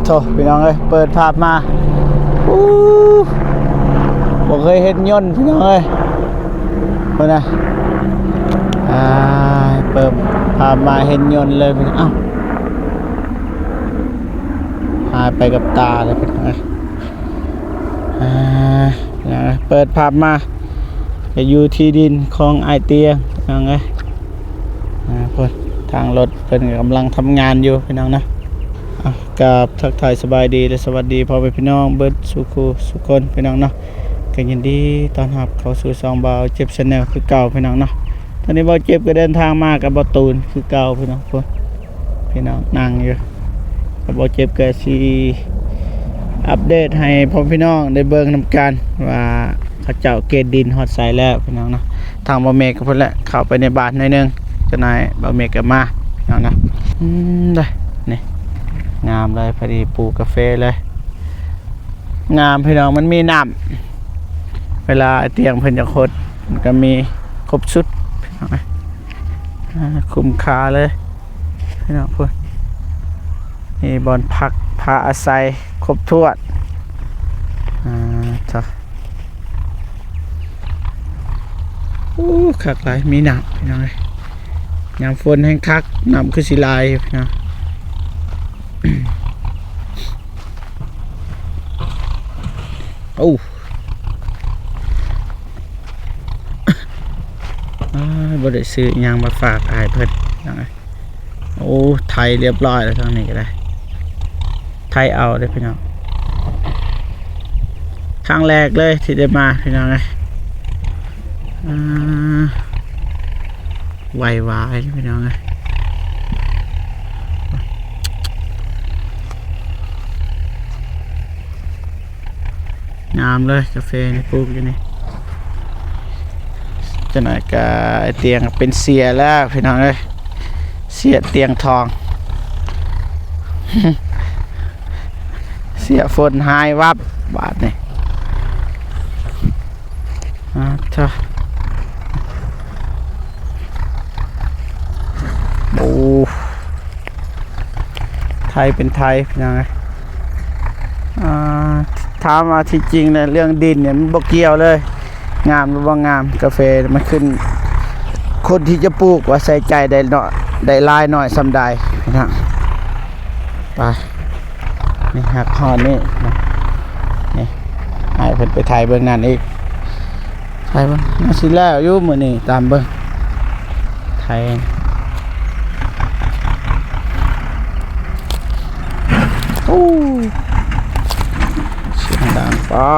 โถพี่น้องเอ้ยเปิดภาพมาอู้บ่เคยเห็นยนต์พี่น้องเอ้ยเพิ่นน่ะเปิดภาพมาเห็นยนต์เลยพี่น้องอ้าวหายไปกับตาเลยพี่น้องเอ้ยเปิดภาพมาจะอยู่ที่ดินของไอเตียงพี่น้องเอ้ยเพิ่นทางรถเพิ่นกำลังทำงานอยู่พี่น้องนะกับทักทายสบายดีและสวัสดีพ่อแม่พี่น้องเบิดสุขสุขคนพี่น้องเนาะก็ยินดีต้อนรับเข้าสู่ช่องบ่าวเจ็บ Channel คือเก่าพี่น้องเนาะตอนนี้บ่าวเจ็บก็เดินทางมากับบ่าวตูนคือเก่าพี่น้องพี่น้องนั่งอยู่กับบ่าวเจ็บก็สิอัปเดตให้พ่อพี่น้องได้เบิ่งนำกันว่าเขาเจ้าเกณฑ์ดินฮอดใส่แล้วพี่น้องเนาะทางบ่าวเมฆก็เพิ่นแหละเข้าไปในบ้านหน่อยนึงจะนายบ่าวเมฆก็มาพี่น้องนะได้นี่งามเลยพอดีปลูกกาแฟเลยงามพี่น้องมันมีน้ำเวลาเตียงเพิ่นจะคดมันก็มีครบชุดพี่น้องคุ้มค่าเลยพี่น้องพูดมีบอนพักพาอาศัยครบถ้วนจ้ะคักหลายมีน้ำพี่น้องยามฝนแห้งคักน้ำคือสิลายพี่น้องโอ้บ่ได้ซื้อยางมาฝากอายเพิ่นยังไงโอ้ไทยเรียบร้อยแล้วทางนี้ก็ได้ไทยเอาได้พี่น้องครั้งแรกเลยที่ได้มาพี่น้องไงไวๆพี่น้องไงงามเลยกาแฟนี่ปลูกอยู่นี่จะหน่อยกับเตียงเป็นเสียแล้วพี่น้องเอ้ยเสียเตียงทอง เสียฝนหายวับบาทนี่โอ้ไทยเป็นไทยพี่น้องเอ้ยถามมาที่จริงเนี่ยเรื่องดินเนี่ยมันบ่เกี่ยวเลยงามหรือว่างามกาแฟมันขึ้นคนที่จะปลูกว่าใส่ใจได้หน่อยได้ลายหน่อยสำได้นะไปนี่หักหอนี่นี่ให้เพิ่นไปถ่ายเบื้องนั้นอีกถ่ายเบื้องน่าสิแล้วอยู่มื้อนี้ตามเบิ่งถ่ายโอ้ดังป่ะ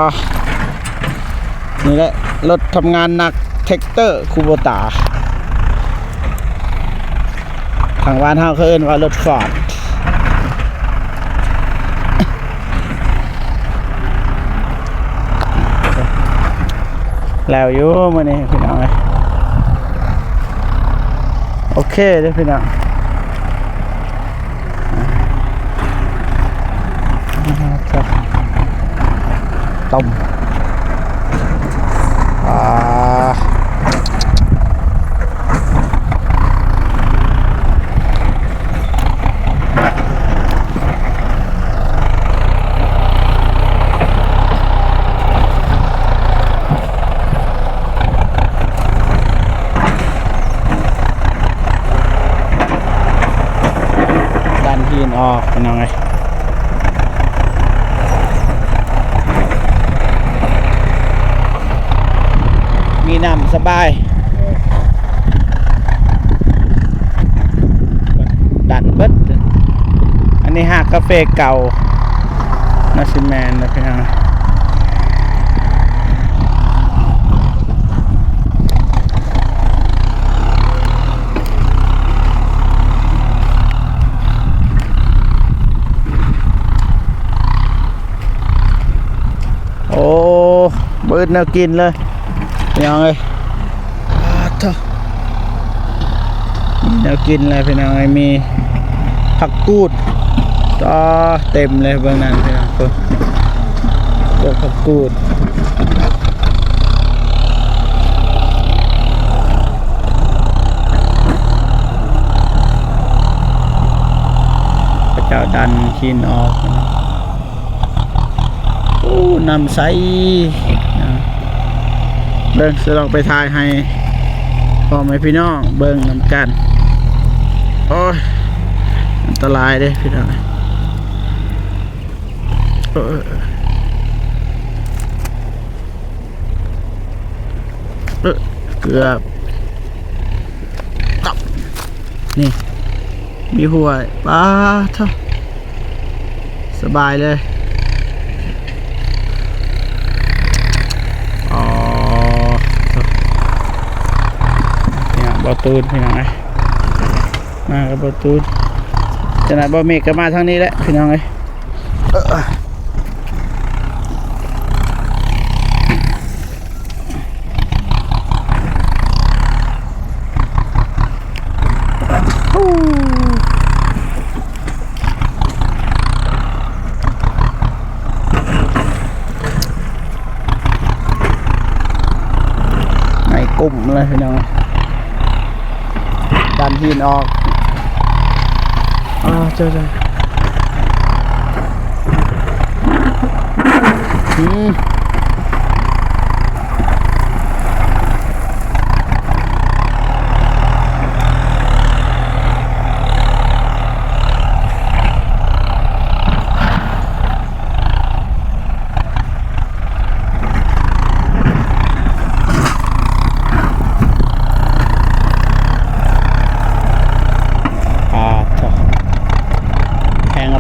นี่แหละรถทำงานหนักแท็กเตอร์คูโบตาทางบ้านเฮาเขาเอิ้นว่ารถฟอร์ดแล้วอยู่มื้อนี้พี่น้องเอ้ยโอเคเด้อพี่น้องต้มดันหินออกเป็นยังไงมีน้ำสบายดันเบิดอันนี้หากาแฟเก่านาซิแมนนะพี่น้องโอ้เบิดแนวกินเลยพี่น้องเอ้ยแนวกินเลยพี่น้องเอ้ยมีผักกูดต่อเต็มเลยเบื้องนั้นพี่น้องพวกผักกูด เจ้าดันหินออกโอ้น้ำใสเบิ่งจะลองไปทายให้พ่อแม่พี่น้องเบิ่งน้ำกันโอ้ยอันตรายเด้พี่น้องเกือบตับนี่มีหัวป้าเท่าสบายเลยอ๋อเนี่ยบอตูนพี่น้องไงมากับบอตูนจะไหนบอเมกก็มาทางนี้แหละพี่น้องไงกลุ่มเลยพี่น้องดันหินออกเจอแ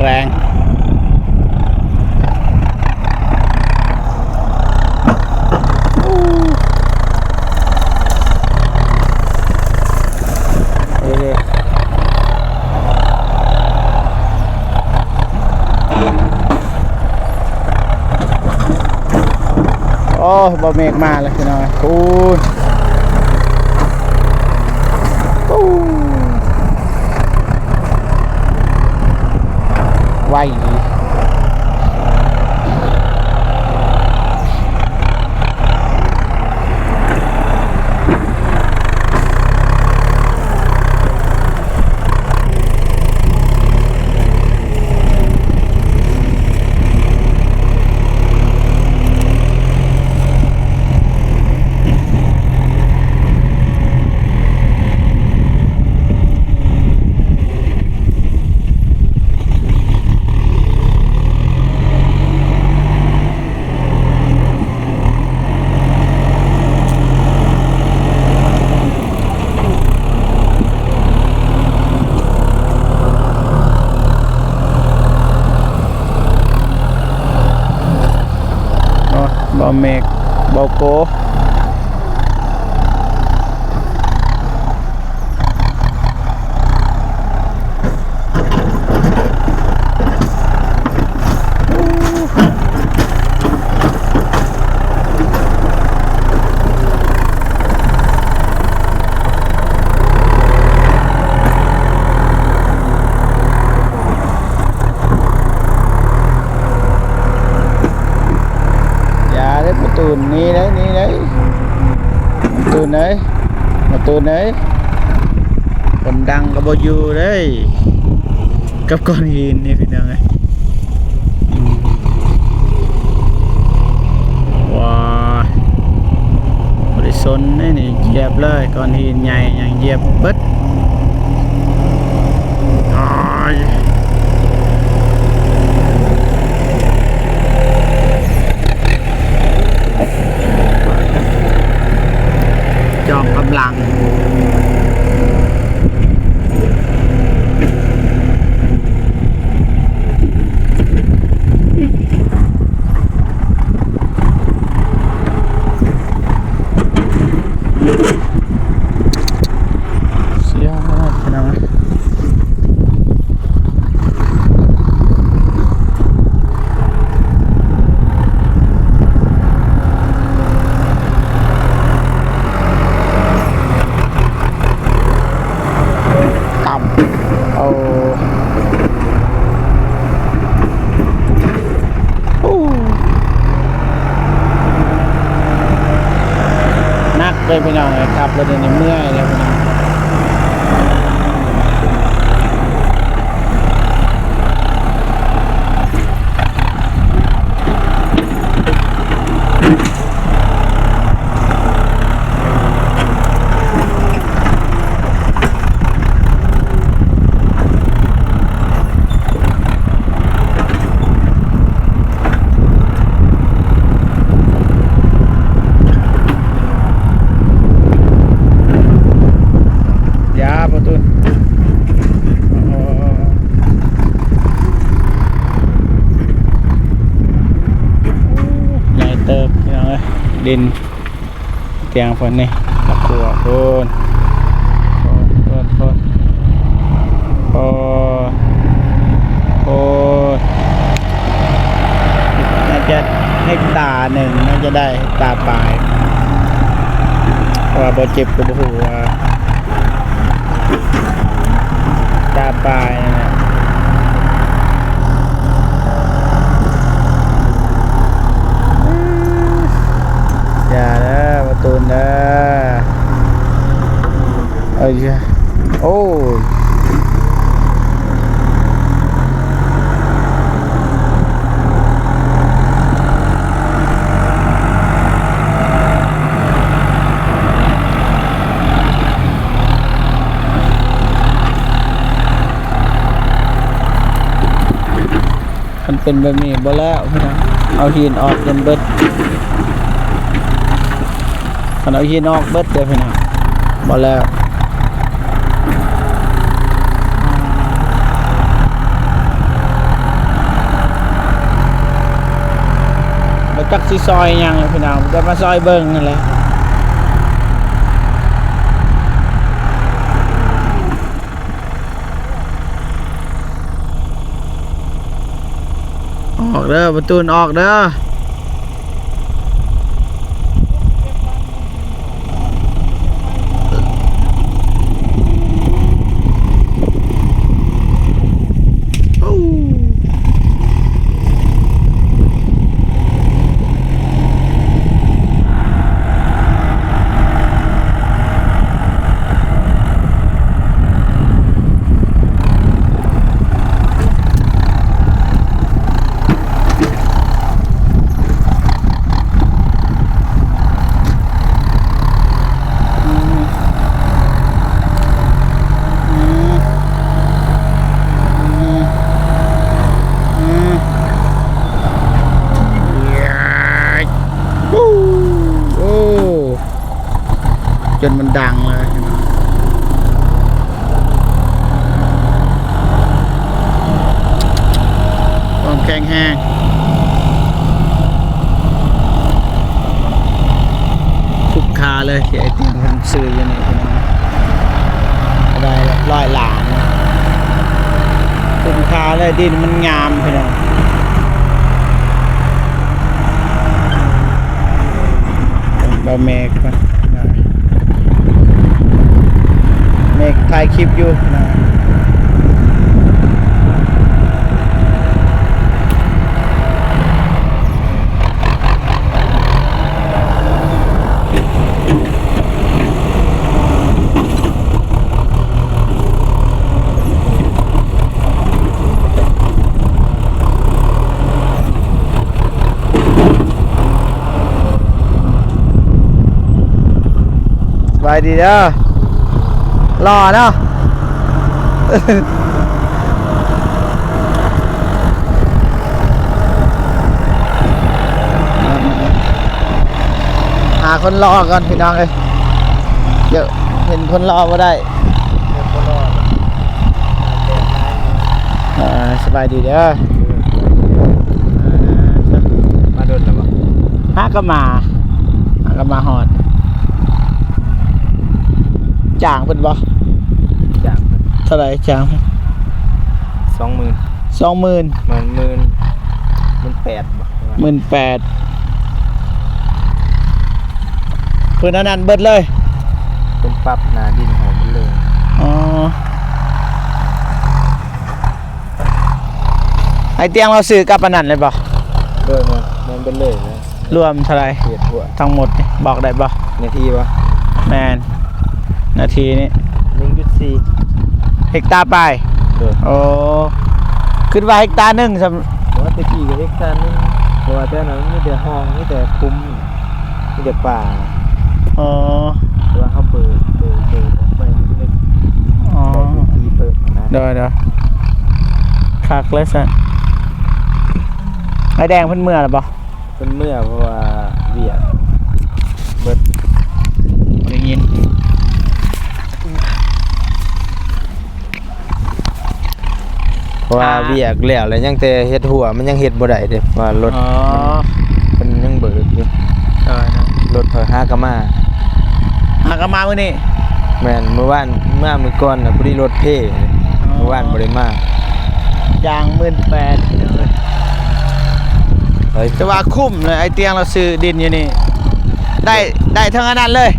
รงโอ้บอเมกมาแล้วพี่น้องคุณไว้บอเมกบอโกตูนนี่đấyตูนđấy màตูนđấy còn đăng có bao nhiêu đấy cấp con hiền này phải đăng này wow để xuân đấy này dẹpเลยcon hiền nhảy nhàng dẹp bứtจอมกำลังเสียมากนะเลยพี่น้องเลยครับเราเดินในเมื่อยเลยพี่น้อง ดินเตียงเพิ่นนี่ตะกั่วโพนโพนน่าจะเฮกตาร์หนึ่งน่าจะได้เฮกตาร์ปลายเพราะว่าบ่เจ็บก็บ่ฮู้ว่าตาปลายนั่นแหละอย่าเด้อประตูนเด้อเอ้ยโอ้มันเป็นแบบนี้บ่แล้วพี่น้องเอาหินออกจนเบิดคันเอาหินออกเบิดเด้อพี่น้องบ่แล้วบ่จักสิซอยหยังเลยพี่น้องจะมาซอยเบิ่งนั่นแหละออกเด้อประตูนออกเด้อจนมันดังเลยความแข็งแห้งทุกคาเลยที่ไอติมมันซื้ออยู่นี่พี่น้องได้100 ล้านทุกคาเลยดินมันงามพี่น้องบะเมกนะเมกถ่ายคลิปอยู่นะสบายดีเด้อรอเนาะหาคนรอก่อนพี่น้องเลยเยอะเห็นคนรอมาได้สบายดีเด้อมาโดนแล้วบ่หาก็มาหอดจ่างเป็นบ่จ้างเท่าไหร่จ่าง20,00018,000บ่18,000เพิ่นอันนั้นเบิดเลยเป็นปรับหน้าดินให้มันเลยอ๋อไอเตียงเราซื้อกับอันนั้นเลยบ่มันเป็นเลยนะรวมเท่าไหร่ทั้งหมดบอกได้บ่นาทีบ่แมนนาทีนี้ 1.4 เฮกตาร์ไปโอ้ขึ้นว่าเฮกตาร์1สำว่าตะกี้ก็เฮกตาร์นึงเพราะว่าแต่นั้นมีแต่ห้องมีแต่คุ้มมีแต่ป่าอ๋อแต่ว่าเขาเปิดออกไปมันเล็กอ๋อที่เปิดนะเดี๋ยวคักเลยซะไอแดงเพิ่นเมื่อหรือบ่เพิ่นเมื่อเพราะว่าเวียดเบิดได้ยินเพราะว่าเวียกแล้วยังแต่เฮ็ดหัวมันยังเฮ็ดบ่ได้เด้ว่ารถมันยังเบิดอยู่ได้ รถเผยหากะมา หากนมามื้อนี้ แม่นเมื่อวานมื้อก่อนน่ะพอดีรถเพ่เมื่อวานบ่ได้มาย าง18,000พี่น้องเอ้ย เฮ้ย แต่ว่าคุ้มเลยไอ้เตียงเราซื้อดินอยู่นี่ได้ทั้งอันนั้นเลย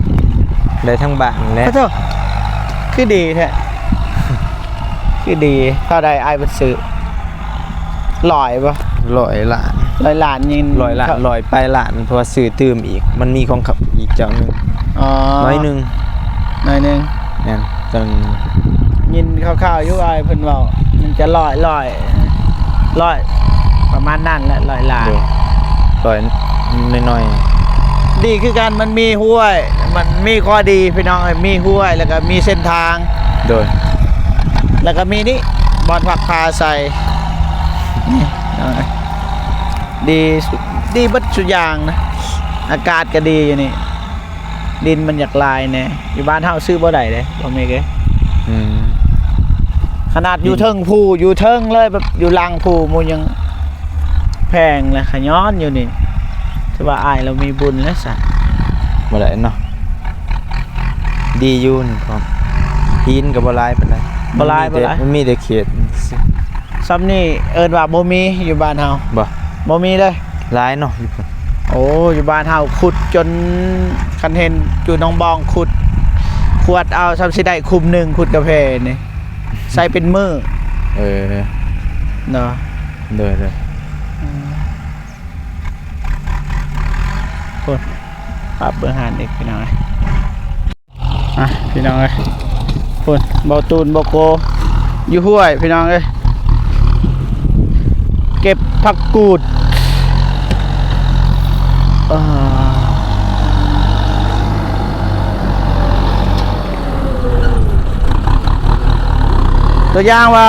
ได้ทั้งบ้านและ ขอโทษคือดีแท้ คือดีเท่าใดไอ้เพิ่นซื้อ100บ่ 100 ล้าน 100ล้านยิง 100 ล้าน100ปลายล้านเพราะว่าซื้อตื้มอีกมันมีของเขาอีกเจ้าหนึง อ๋อ น้อยหนึง หน่อยหนึง แม่นจน ยินคร่าวๆอยู่ไอ้เพิ่นเว้ามันจะ100ประมาณนั้นแหละ100ล้าน เดี๋ยว100น้อย ดีคือกันมันมีห้วย มันมีข้อดีพี่น้องเอ้ยมีห้วยแล้วก็มีเส้นทาง ๆโดย แล้วก็มีนี่บอนผักพาใส่นี่เอาไงดีเบัดสุดอย่างนะอากาศก็ดีอยู่นี่ดินมันอยากลายเนี่ยอยู่บ้านเฮาซื้อบ่ได้เลยบ่มีเก อืม ขนาดอยู่เทิงภูอยู่เทิงเลยแบบอยู่หลังภูมูยังแพงเลยขย้อนอยู่นี่ถือว่าอายเรามีบุญแล้วสัตว์ บ่ได้เนาะดีอยู่นี่พร้อมหินก็บ่หลายปานใด บ่หลาย มันมีแต่เขต ซ้ำนี่เอิ้นว่าบ่มีอยู่บ้านเฮา บ่ บ่มีเลย หลายเนาะอยู่พุ่น โอ้อยู่บ้านเฮาขุดจนคันเห็นอยู่หนองบองขุดขวดเอาซ้ำสิได้คุมหนึงขุดกาแฟนี่ใส่เป็นมือ เออ เนาะ เด้อ คนปรับเบื้องหันอีกพี่น้องเอ้ยอ่ะพี่น้องเอ้ยคนเบาตูนเบาโกอยู่ห้วยพี่น้องเอ้ยเก็บผักกูดตัวอย่างว่า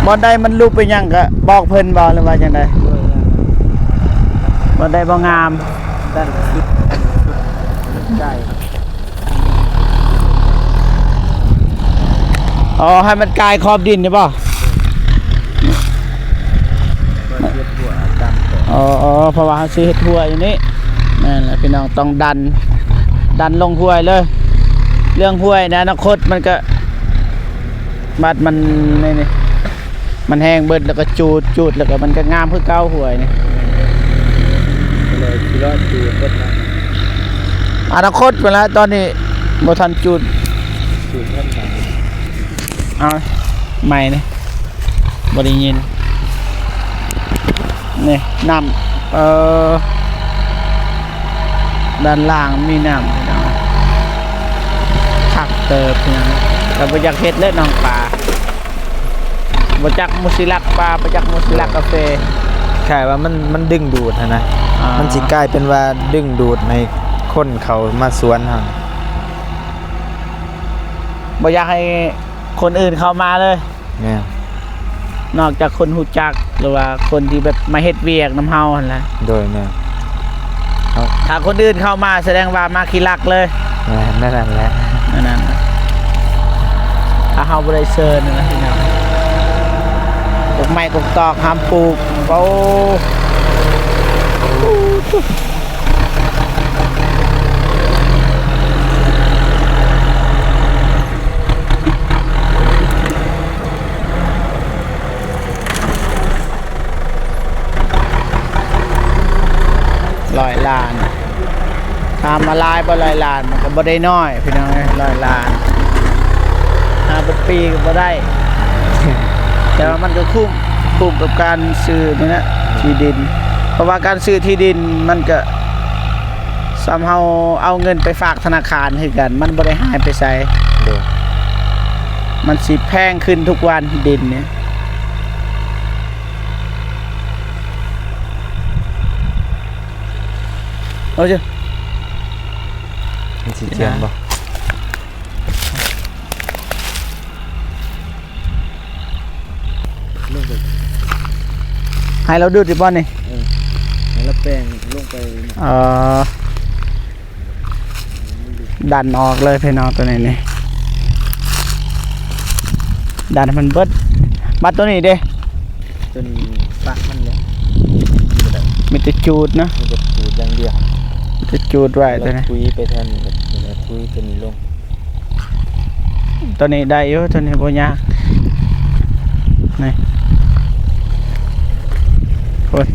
บอลใดมันลุกไปหยังก็บอกเพิ่นบ่หรือว่าจังไดบอลใดบ่งาม ด้านคิดได้ อ๋อให้มันกลายขอบดินใช่ป่ะ ก็เฮ็ดหัวดำต่อ อ๋อเพราะว่าเขาซื้อเห็ดหัวอยู่นี่นั่นแหละพี่น้องต้องดันลงห้วยเลย เรื่องห้วยในอนาคตมันก็บัดมันนี่มันแห้งเบิดแล้วก็จูดแล้วก็มันก็งามคือเก่าห้วยนี่ เลยคิดว่าดูเบิดนะ อนาคตเวลาตอนนี้บ่ทันจูด ดูเงินมา เอาใหม่นี่บ่ได้ยินนี่น้ำด้านล่างมีน้ำพี่น้องคักเติบพี่น้องแต่บ่อยากเฮ็ดเลยน้องปลาบ่จักมุสิลักปลาบ่จักมุสิลักกาแฟ แค่ว่ามันดึงดูดนะ อ่ามั มันสิกลายเป็นว่าดึงดูดในคนเขามาสวนเฮา บ่อยากให้คนอื่นเข้ามาเลย แม่น นอกจากคนฮู้จักหรือว่าคนที่แบบมาเฮ็ดเวียกนำเฮาหั่นแหละ โดยแม่น ถ้าคนอื่นเข้ามาแสดงว่ามาขี้ลักเลย แม่นนั่นแหละ นั่นน่ะถ้าเฮาบ่ได้เชิญนะพี่น้องปลูกไม้ปลูกตอกห้ามปลูกโอ้100 ล้านทำมาลายบ่100 ล้านมันก็บ่ได้น้อยพี่น้องเอ้ย100 ล้านหาเป็นปีก็บ่ได้ แต่ว่ามันก็คุ้มกับการซื้อนี่นะที่ดิน เพราะว่าการซื้อที่ดินมันก็ซ้ำเฮาเอาเงินไปฝากธนาคารคือกัน มันบ่ได้หายไปไส โดย มันสิแพงขึ้นทุกวันดินเนี่ยเอาจ้ะ มันสิเทียนบ่ ลงไป ให้เราดูดดิบ่นี่ แล้วแป้งลงไป ดันออกเลยพี่น้องตัวนี้นี่ดันให้มันเบิดบัดตัวนี้เด้ จนปะมันเลย มีแต่จูดนะ มันจะปูดอย่างเดียว จะจูดไว้ตัวนี้ คุยไปแทนแล้วคุยตัวนี้ลง ตัวนี้ได้อยู่ตัวนี้บ่ยากนี่โอ้ย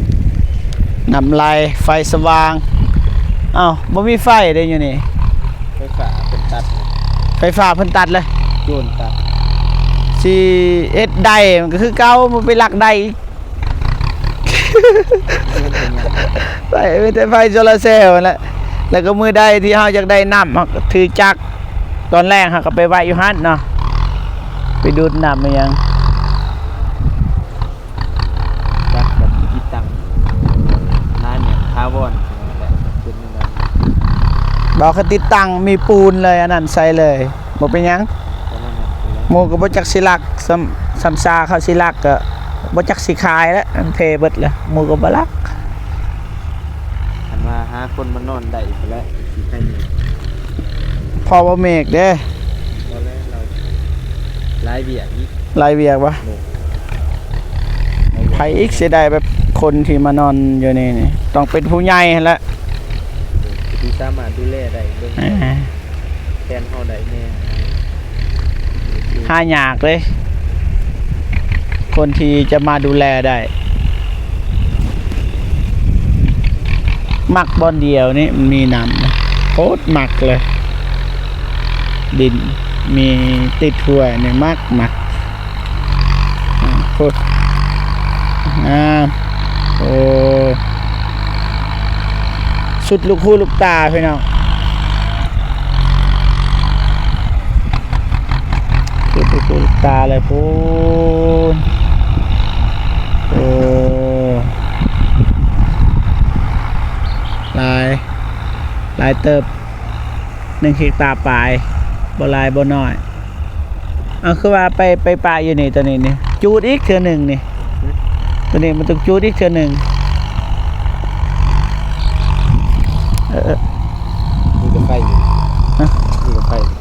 นำลายไฟสว่างอ้าวบ่มีไฟได้อยู่นี่ ไฟฟ้าเป็นตัด ไฟฟ้าเพิ่นตัดเลย โยนตัด สิเอ็ดได้มันก็คือเก่ามันไปลักได้อีก โยนเป็นหยัง ไปมีแต่ไฟโซลาร์เซลล์นั่นแหละแล้วก็มือใดที่เฮาอยากได้น้ำเฮาก็ถือจักรตอนแรกเฮาก็ไปไว้อยู่หั่นเนาะไปดูดน้ำมายัง ตัดกับที่ตังนานเนี่ยคาร์บอนแหละเป็นยังไง บอกเขาติดตั้งมีปูนเลยอันนั้นใส่เลยบ่เป็นหยัง ตอนนั้นเนี่ยเป็นไร หมู่ก็บ่จักสิลักซ้ำซาเขาสิลักก็บ่จักสิขายแล้วอันเทเบิดแล้วหมู่ก็บ่ลัก หันมาหาคนมานอนได้อีกแล้วที่ใครมี พอบ่เมฆเด้ ตอนแรกเราไล่เบียดอีก รายเวียกบ่ไผอีกสิได้แบบคนที่มานอนอยู่นี่นี่ต้องเป็นผู้ใหญ่หั่นแหละ ที่สามารถดูแลได้เรื่อง แทนเฮาได้แน่ หายากเลย คนที่จะมาดูแลได้ มักบอนเดียวนี่มันมีน้ำโคตรมักเลย ดินมีติดถ้วยนี่มักโคตรโอ้สุดลูกคู่ลูกตาพี่น้องสุดลูกคู่ลูกตาเลยพูนโอ้ลายเติบ1 เฮกตาร์ปลายบ่ลายบ่น้อยเอาคือว่าไปปลาอยู่นี่ตัวนี้นี่จูดอีกเทื่อหนึ่งนี่ตัวนี้มันต้องจูดอีกเทื่อหนึ่ง นี่ก็ไฟอยู่ ฮะ นี่ก็ไฟอยู่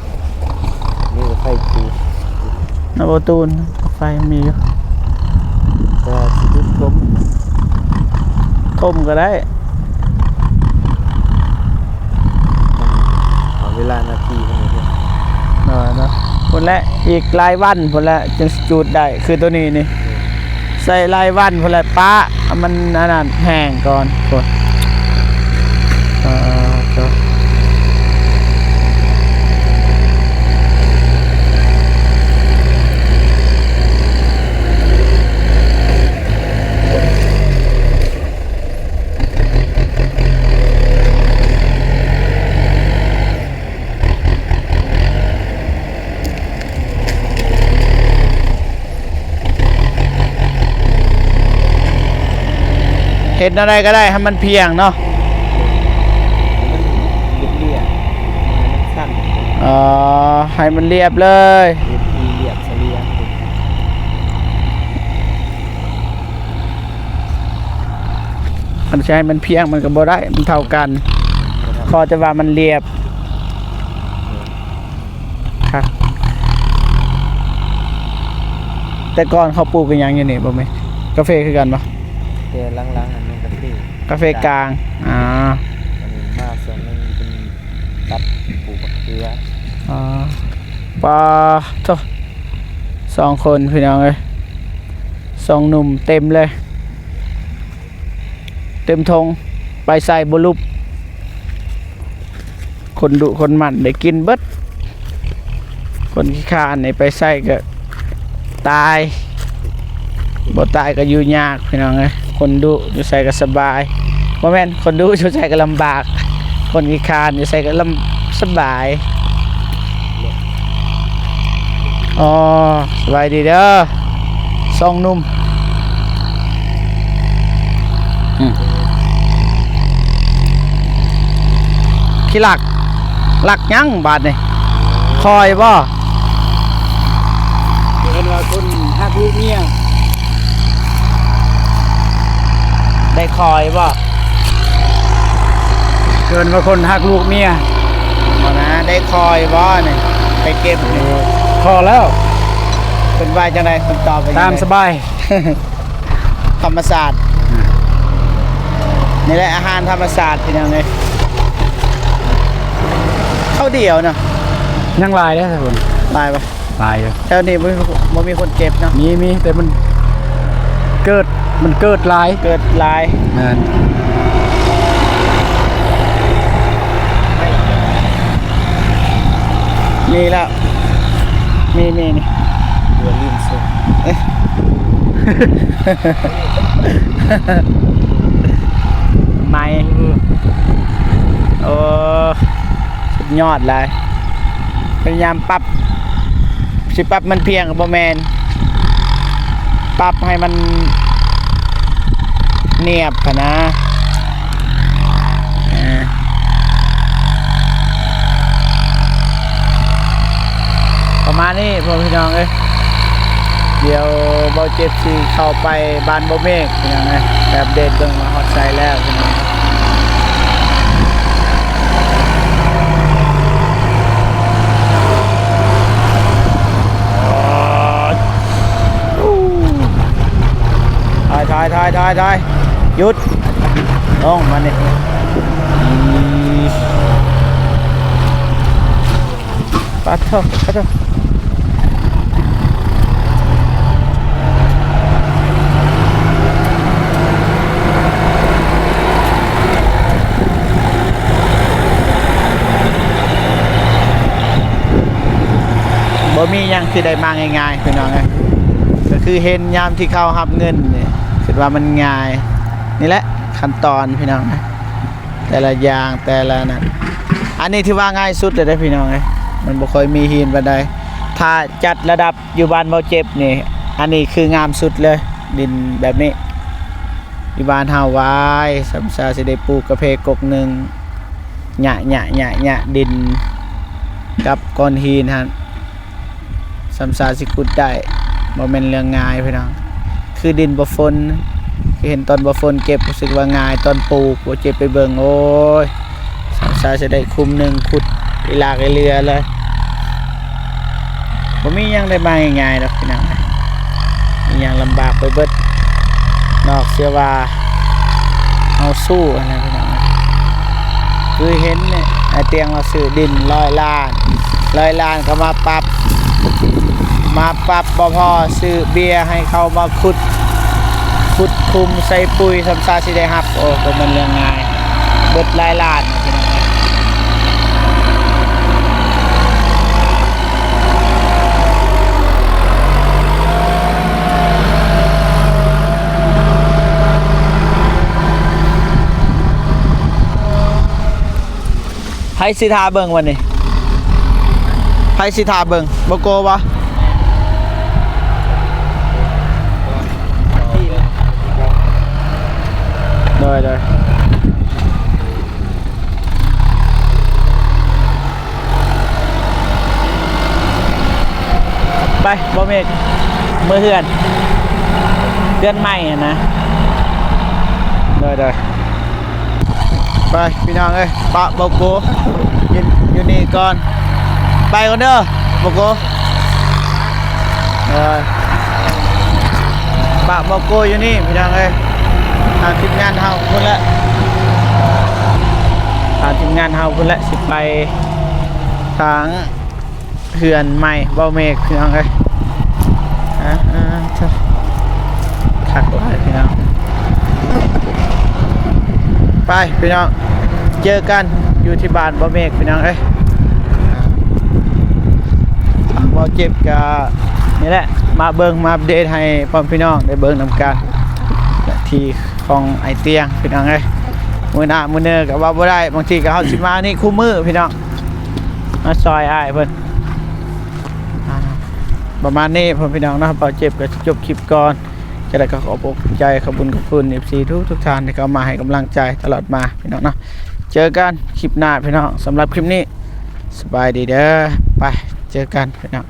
นี่ก็ไฟปู นบตูนไฟมีอยู่ แต่สิทุกม ต้มก็ได้ ขอเวลานาทีเท่านี้เนี่ย เนาะพุ่นละอีกหลายวันพุ่นละจึงสิจูดได้คือตัวนี้นี่ใส่หลายวันพุ่นละป้าเอามันอันนั้นแห้งก่อนพุ่นก็ เห็นอะไรก็ได้ให้มันเพียงเนาะ มันเรียบมันสั้น ให้มันเรียบเลย เรียบเฉลี่ย มันใช้มันเพียงมันก็บ่ได้มันเท่ากันพอจะว่ามันเรียบครับแต่ก่อนเขาปลูกกันยังอยู่นี่บ่แม่กาแฟคือกันปะ แต่ล้างๆอันนั้นก็คือก าแฟกลางอันนี้มาส่วนนึงเป็นตัดปลูกมะเขือ ปลาโต2 คนพี่น้องเลย2 หนุ่มเต็มเลย เต็มทงไปใส่บลุบคนดุคนหมันได้กินเบิดคนขี้ข้านนี่ไปใส่ก็ตายบ่ตายก็อยู่ยากพี่น้องเอ้ยคนดุอยู่ใส่ก็สบายบ่แม่นคนดุอยู่ใส่ก็ลำบาก คนขี้ข้านอยู่ใส่ก็สบายอ๋อสบายดีเด้อ2 หนุ่มขี้หลักยังบาดนี่คอยบ่เห็นว่าคนฮักลูกเมียได้คอยบ่เกินว่าคนฮักลูกเมียบ่นะได้คอยบ่นี่ไปเก็บนี่พอแล้วเป็นว่าจังได๋คุณตอบไปตามสบาย ธรรมศาสตร์นี่แหละอาหารธรรมศาสตร์พี่น้องเอ้ย เขาเดียวเนาะ ยังลายได้ทุกคน ลายปะ ลายอยู่ แถวนี้บ่มีคนเก็บเนาะ มีแต่มันเกิดลาย เกิดลาย นั่น มีแล้วมีนี่ เดือดลิ้นสุด ไม้โอ้สุดยอดเลยพยายามปรับสิปรับมันเพียงกับบ่แมนปรับให้มันเนียบพะนะประมาณนี้พ่อพี่น้องเอ้ยเดี๋ยวเบาเจ็บสิเข้าไปบ้านบ่เมฆพี่น้องเอ้ยแบบเดทเบิ่งมาฮอดไซแล้วพี่น้องถอยหยุดลงมานี่ปัดเถอะบ่มีหยังที่ได้มาง่ายๆพี่น้องเอ้ยก็คือเห็นยามที่เขารับเงินนี่คิดว่ามันง่ายนี่แหละขั้นตอนพี่น้องนะแต่ละอย่างแต่ละนั้นอันนี้ถือว่าง่ายสุดเลยนะพี่น้องเอ้ยมันบ่ค่อยมีหินปานใดถ้าจัดระดับอยู่บ้านเบาเจ็บนี่อันนี้คืองามสุดเลยดินแบบนี้อยู่บ้านเฮาไว้สำซาสิได้ปลูกกาแฟกกหนึงหยะดินกับก้อนหินฮะสำซาสิขุดได้บ่แม่นเรื่องง่ายพี่น้องคือดินบ่ฝนคือเห็นตอนบ่ฝนเก็บรู้สึกว่าง่ายตอนปลูกบ่เจ็บไปเบิ่งโอ้ยสำซาสิได้คุมหนึงขุดอีลากอีเรือเลยบ่มีหยังได้มาง่ายๆดอกพี่น้องมีหยังลำบากไปเบิดนอกเสียว่าเอาสู้อะไรพี่น้องคือเห็นเนี่ยไอ้เตียงเราซื้อดิน100 ล้านก็มาปรับบ่พอซื้อเบียร์ให้เขามาขุดคุมใส่ปุ๋ยทำซาสิได้รับโอ้ก็มันเรื่องง่ายเบิดหลายล้านพี่น้องไผสิทาเบิ่งวันนี้ไผสิทาเบิ่งบ่โกบ่ได้ไปบ่เมฆมือเฮือนใหม่อะนะได้ไปพี่น้องเอ้ยปะบ่โกอยู่นี่ก่อนไปก่อนเด้อบ่โกปะบ่โกอยู่นี่พี่น้องเอ้ยทางทีมงานเฮาพุ่นละสิไปทางเขื่อนใหม่เบาเมฆพี่น้องเอ้ยขักหลายพี่น้องไปพี่น้องเจอกันอยู่ที่บ้านเบาเมฆพี่น้องเอ้ยเบาเจ็บกะนี่แหละมาเบิ่งมาอัปเดตให้พ่อพี่น้องได้เบิ่งนำกันที่ของไอเตียงพี่น้องเอ้ยมือหน้ามือเนื้อกับว่าบ่ได้บางทีก็เฮาสิมานี่คู่มือพี่น้องมาซอยอ้ายเพิ่นประมาณนี้พ่อพี่น้องนะครับเบาเจ็บก็จบคลิปก่อนจะได้ก็ขอบอกใจขอบคุณ FC ทุกท่านที่เข้ามาให้กำลังใจตลอดมาพี่น้องเนาะเจอกันคลิปหน้าพี่น้องสำหรับคลิปนี้สบายดีเด้อไปเจอกันพี่น้อง